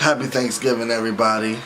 Happy Thanksgiving, everybody.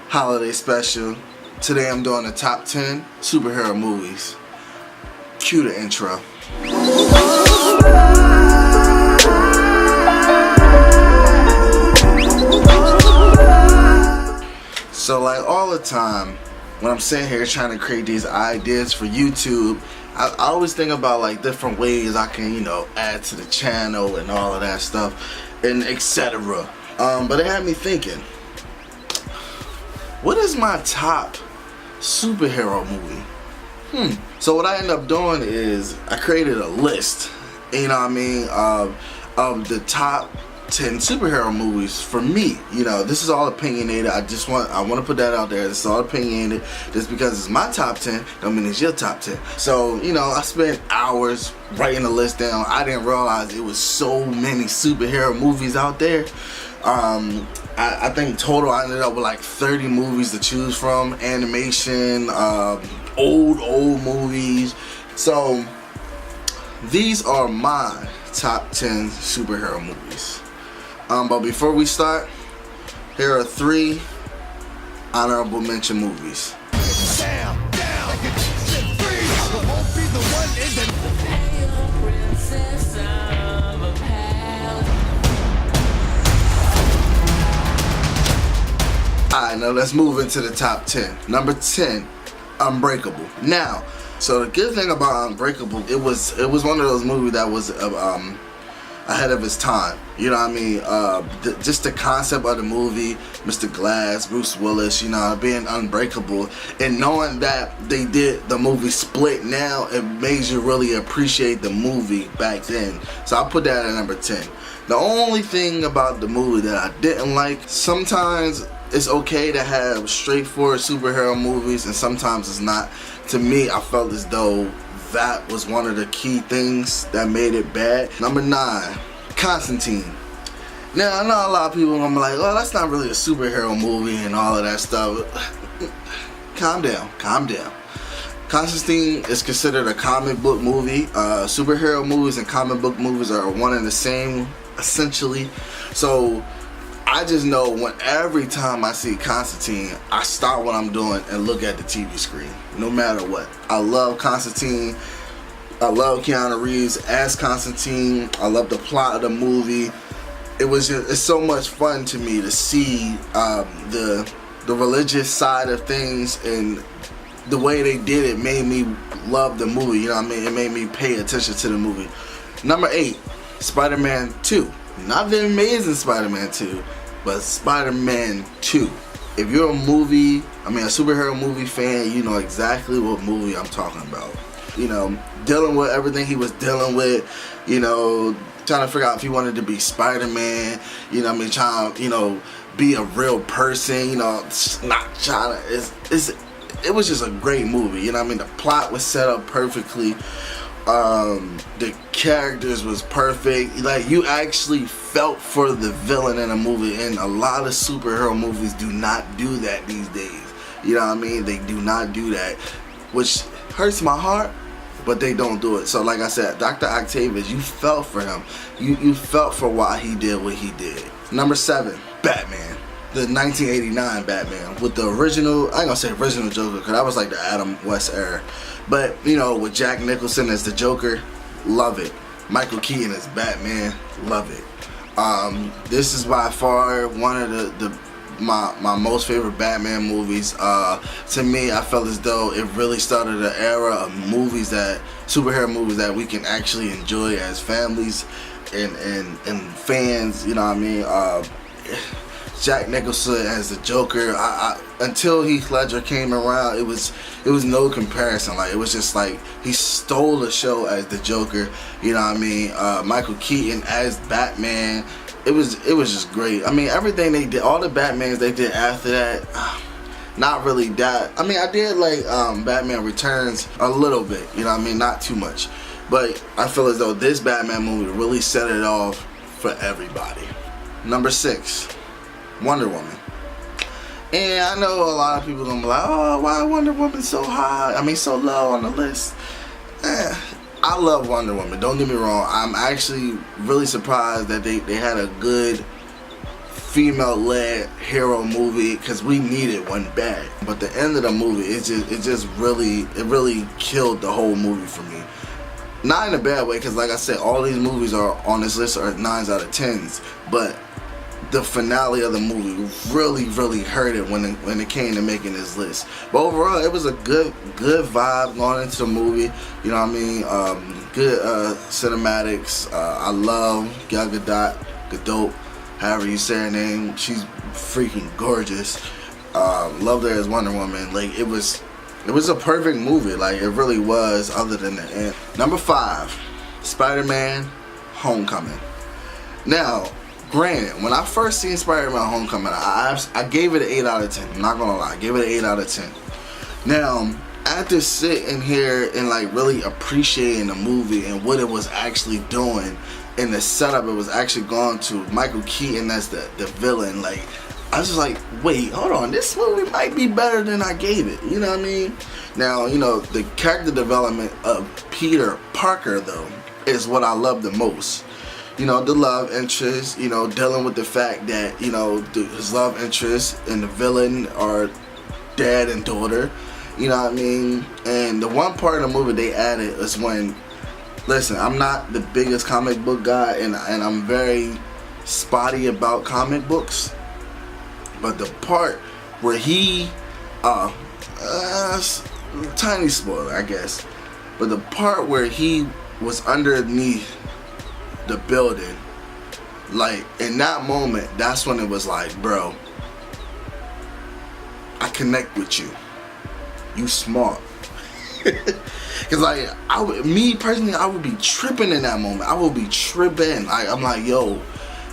Holiday special. Today I'm doing the top 10 superhero movies. Cue the intro. So like all the time, when I'm sitting here trying to create these ideas for YouTube, I always think about like different ways I can, add to the channel and all of that stuff and etc. But it had me thinking, what is my top superhero movie? So what I ended up doing is I created a list, of the top 10 superhero movies for me. This is all opinionated. I want to put that out there. This is all opinionated. Just because it's my top 10 don't mean it's your top 10. So I spent hours writing the list down. I didn't realize it was so many superhero movies out there. I think total I ended up with like 30 movies to choose from. Animation, old movies. So these are my top 10 superhero movies. But before we start, here are 3 honorable mention movies. Alright, now let's move into the top 10. Number 10, Unbreakable. Now, so the good thing about Unbreakable, it was one of those movies that was ahead of its time. Just the concept of the movie, Mr. Glass, Bruce Willis, being unbreakable, and knowing that they did the movie Split now, it made you really appreciate the movie back then. So I put that at number 10. The only thing about the movie that I didn't like, sometimes it's okay to have straightforward superhero movies and sometimes it's not. To me, I felt as though that was one of the key things that made it bad. Number 9, Constantine. Now, I know a lot of people are gonna be like, oh, that's not really a superhero movie and all of that stuff. Calm down. Constantine is considered a comic book movie. Superhero movies and comic book movies are one and the same, essentially. So I just know every time I see Constantine, I stop what I'm doing and look at the TV screen, no matter what. I love Constantine. I love Keanu Reeves as Constantine. I love the plot of the movie. It's so much fun to me to see the religious side of things, and the way they did it made me love the movie. It made me pay attention to the movie. Number 8, Spider-Man 2. Not the Amazing Spider-Man 2, but Spider-Man 2. If you're a superhero movie fan, you know exactly what movie I'm talking about. Dealing with everything he was dealing with, trying to figure out if he wanted to be Spider-Man, trying to, be a real person, not trying to, it was just a great movie, the plot was set up perfectly. The characters was perfect. Like, you actually felt for the villain in a movie, and a lot of superhero movies do not do that these days. They do not do that, which hurts my heart, but they don't do it. So like I said, Dr. Octavius, you felt for him. You felt for why he did what he did. Number 7, Batman. The 1989 Batman with the original, I ain't gonna say original Joker, because that was like the Adam West era. But, with Jack Nicholson as the Joker, love it. Michael Keaton as Batman, love it. This is by far one of my most favorite Batman movies. To me, I felt as though it really started an era of superhero movies that we can actually enjoy as families and fans, Jack Nicholson as the Joker, until Heath Ledger came around, it was no comparison. Like, it was just like he stole the show as the Joker. Michael Keaton as Batman, it was just great. Everything they did, all the Batmans they did after that, not really that. I did like Batman Returns a little bit, not too much, but I feel as though this Batman movie really set it off for everybody. Number 6, Wonder Woman. And I know a lot of people gonna be like, oh, why Wonder Woman so high? So low on the list. I love Wonder Woman, don't get me wrong. I'm actually really surprised that they had a good female-led hero movie, because we needed one bad. But the end of the movie, it really killed the whole movie for me. Not in a bad way, because like I said, all these movies are on this list are 9s out of 10s, but the finale of the movie really hurt it when it came to making this list. But overall, it was a good vibe going into the movie. You know what I mean? Good cinematics. I love Gal Gadot, however you say her name. She's freaking gorgeous. Loved her as Wonder Woman. Like, it was a perfect movie. Like, it really was, other than the end. Number 5, Spider-Man Homecoming. Now, granted, when I first seen Spider-Man Homecoming, I gave it an 8 out of 10. I'm not gonna lie, I gave it an 8 out of 10. Now, after sitting here and like really appreciating the movie and what it was actually doing and the setup it was actually going to, Michael Keaton as the villain, like, I was just like, wait, hold on, this movie might be better than I gave it. You know what I mean? Now, you know, the character development of Peter Parker, though, is what I love the most. You know, the love interest, you know, dealing with the fact that, you know, his love interest and the villain are dad and daughter. You know what I mean? And the one part of the movie they added is when, listen, I'm not the biggest comic book guy, and I'm very spotty about comic books. But the part where he, tiny spoiler, I guess, but the part where he was underneath the building, like, in that moment, that's when it was like, bro, I connect with you. You smart. Cause like, me personally, I would be tripping in that moment. I would be tripping. I'm like, yo,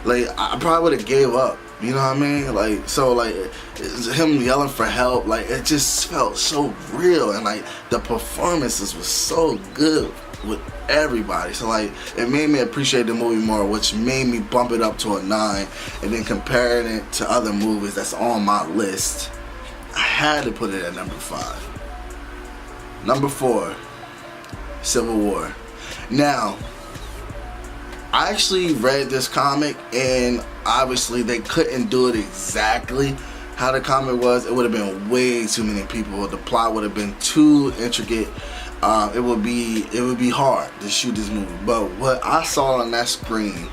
like, I probably would have gave up. You know what I mean? Like, so like, him yelling for help, like, it just felt so real, and like the performances was so good with everybody. So like, it made me appreciate the movie more, which made me bump it up to a 9. And then comparing it to other movies that's on my list, I had to put it at number 5. Number 4, Civil War. Now, I actually read this comic, and obviously they couldn't do it exactly how the comic was. It would have been way too many people. The plot would have been too intricate. It would be hard to shoot this movie. But what I saw on that screen,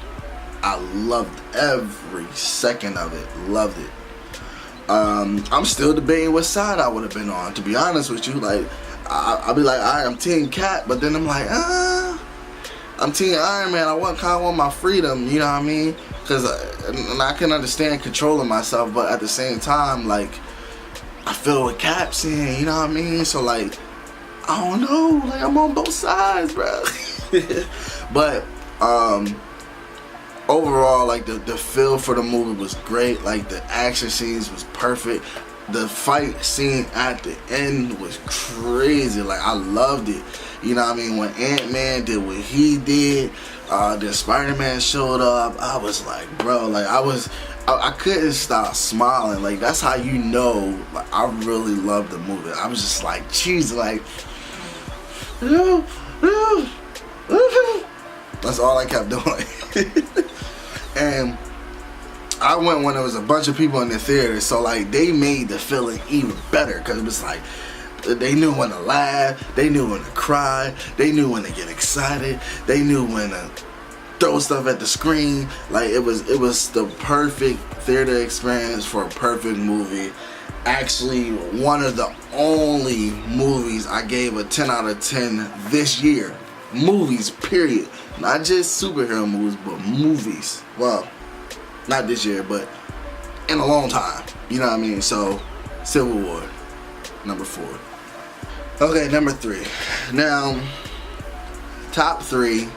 I loved every second of it. Loved it. I'm still debating what side I would have been on, to be honest with you. Like, I'll be like, alright, I'm Team Cap, but then I'm like, I'm Team Iron Man. I kind of want my freedom, you know what I mean? Because I can understand controlling myself, but at the same time, like, I feel what Cap's saying, you know what I mean? So like, I don't know, like, I'm on both sides, bro. But overall, like, the feel for the movie was great. Like, the action scenes was perfect. The fight scene at the end was crazy. Like, I loved it. You know what I mean? When Ant-Man did what he did, then Spider-Man showed up, I was like, bro, like, I couldn't stop smiling. Like, that's how you know, like, I really loved the movie. I was just like, jeez, like, that's all I kept doing. And I went when there was a bunch of people in the theater, so like, they made the feeling even better, because it was like, they knew when to laugh, they knew when to cry, they knew when to get excited, they knew when to throw stuff at the screen. Like, it was the perfect theater experience for a perfect movie. Actually, one of the only movies I gave a 10 out of 10 this year. Movies, period. Not just superhero movies, but movies. Well, not this year, but in a long time. You know what I mean? So, Civil War, number 4. Okay, number 3. Now, top 3.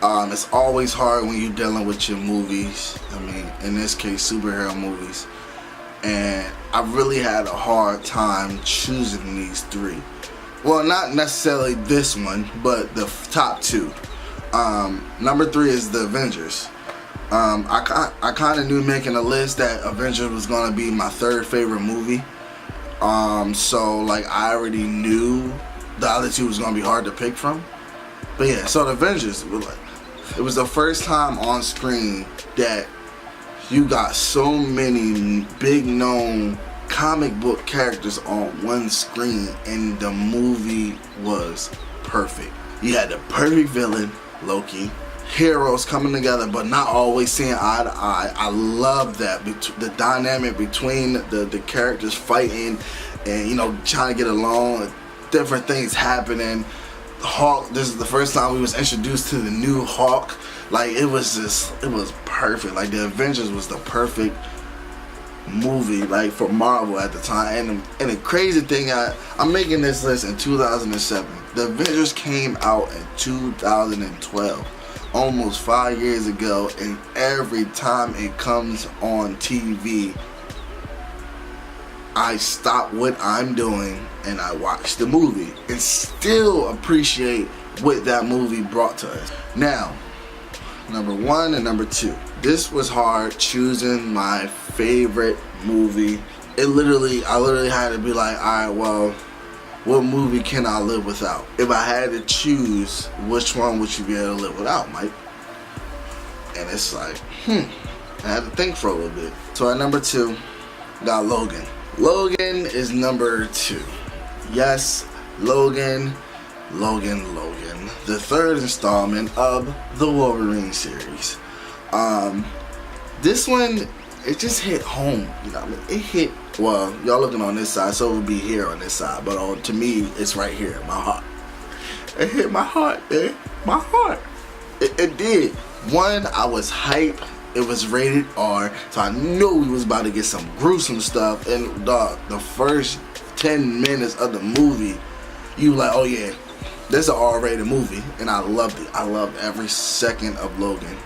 It's always hard when you're dealing with your movies. I mean, in this case, superhero movies. And I really had a hard time choosing these 3. Well, not necessarily this one, but the top 2. Number 3 is the Avengers. I kind of knew making a list that Avengers was going to be my 3rd favorite movie. So like, I already knew the other 2 was going to be hard to pick from. But yeah, so the Avengers, it was the first time on screen that You got so many big known comic book characters on one screen, and the movie was perfect. You had the perfect villain, Loki. Heroes coming together but not always seeing eye to eye. I love that, the dynamic between the characters fighting and, you know, trying to get along, different things happening. Hulk, this is the first time we was introduced to the new Hulk. Like, it was perfect. Like, the Avengers was the perfect movie, like, for Marvel at the time. And the crazy thing, I'm making this list in 2007. The Avengers came out in 2012. Almost 5 years ago, and every time it comes on TV, I stop what I'm doing and I watch the movie and still appreciate what that movie brought to us. Now, number 1 and number 2. This was hard choosing my favorite movie. I literally had to be like, alright, well, what movie can I live without? If I had to choose, which one would you be able to live without, Mike? And it's like, I had to think for a little bit. So at number 2, got Logan. Logan is number 2. Yes, Logan. The third installment of the Wolverine series. This one, it just hit home. You know what I mean? It hit, well, y'all looking on this side, so it would be here on this side. But to me, it's right here, my heart. It hit my heart, man. My heart. It did. One, I was hype. It was rated R, so I knew we was about to get some gruesome stuff. And the first 10 minutes of the movie, you like, oh yeah, this is an R-rated movie, and I loved it. I loved every second of Logan.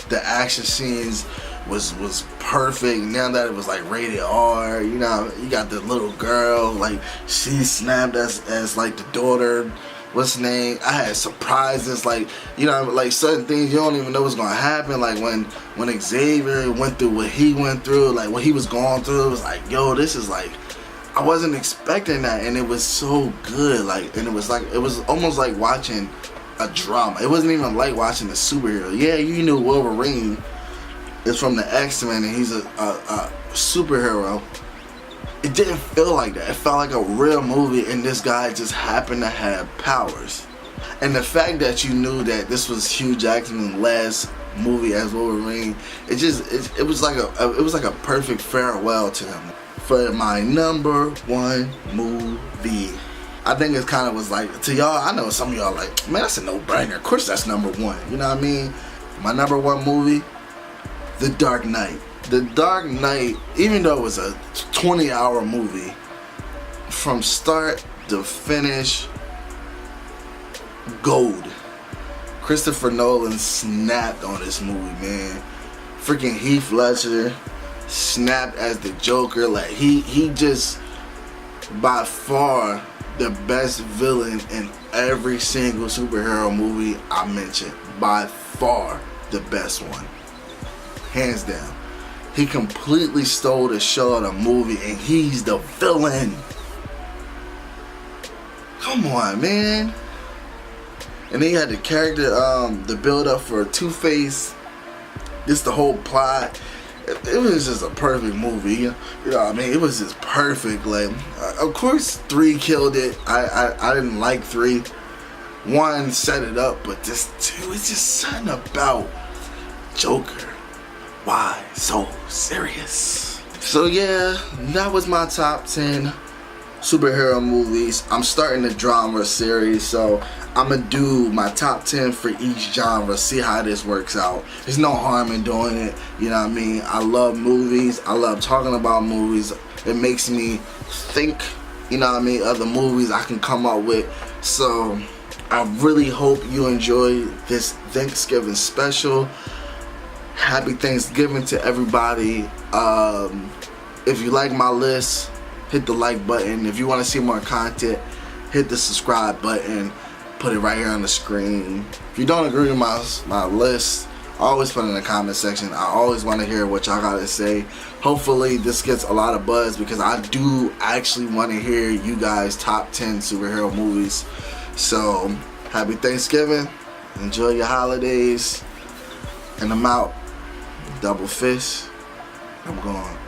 The action scenes was perfect. Now that it was like rated R, you know, you got the little girl, like she snapped as like the daughter. What's her name? I had surprises, like, you know, like certain things you don't even know what's gonna happen. Like when Xavier went through what he went through, like what he was going through, it was like, yo, this is like, I wasn't expecting that, and it was so good. Like, and it was almost like watching a drama. It wasn't even like watching a superhero. Yeah, you knew Wolverine is from the X-Men and he's a superhero. It didn't feel like that. It felt like a real movie, and this guy just happened to have powers. And the fact that you knew that this was Hugh Jackman's last movie as Wolverine, it was like a perfect farewell to him. For my number 1 movie, I think it kind of was like, to y'all, I know some of y'all like, man, that's a no-brainer. Of course that's number 1. You know what I mean? My number 1 movie, The Dark Knight. The Dark Knight, even though it was a 20-hour movie, from start to finish, gold. Christopher Nolan snapped on this movie, man. Freaking Heath Ledger snapped as the Joker. Like, he just, by far, the best villain in every single superhero movie I mentioned. By far, the best one. Hands down. He completely stole the show of the movie, and he's the villain. Come on, man. And then you had the character, the build up for Two-Face. Just the whole plot. It was just a perfect movie. You know what I mean? It was just perfect. Like, of course, 3 killed it. I didn't like 3. 1 set it up, but this 2, it's just something about Joker. Why so serious? So yeah, that was my top 10 superhero movies. I'm starting the drama series, so I'm gonna do my top 10 for each genre, see how this works out. There's no harm in doing it, you know what I mean? I love movies, I love talking about movies. It makes me think, you know what I mean, other movies I can come up with. So I really hope you enjoy this Thanksgiving special. Happy Thanksgiving to everybody. If you like my list, hit the like button. If you want to see more content, hit the subscribe button. Put it right here on the screen. If you don't agree with my list, always put it in the comment section. I always want to hear what y'all got to say. Hopefully this gets a lot of buzz, because I do actually want to hear you guys' top 10 superhero movies. So happy Thanksgiving. Enjoy your holidays. And I'm out. Double fist. I'm gone.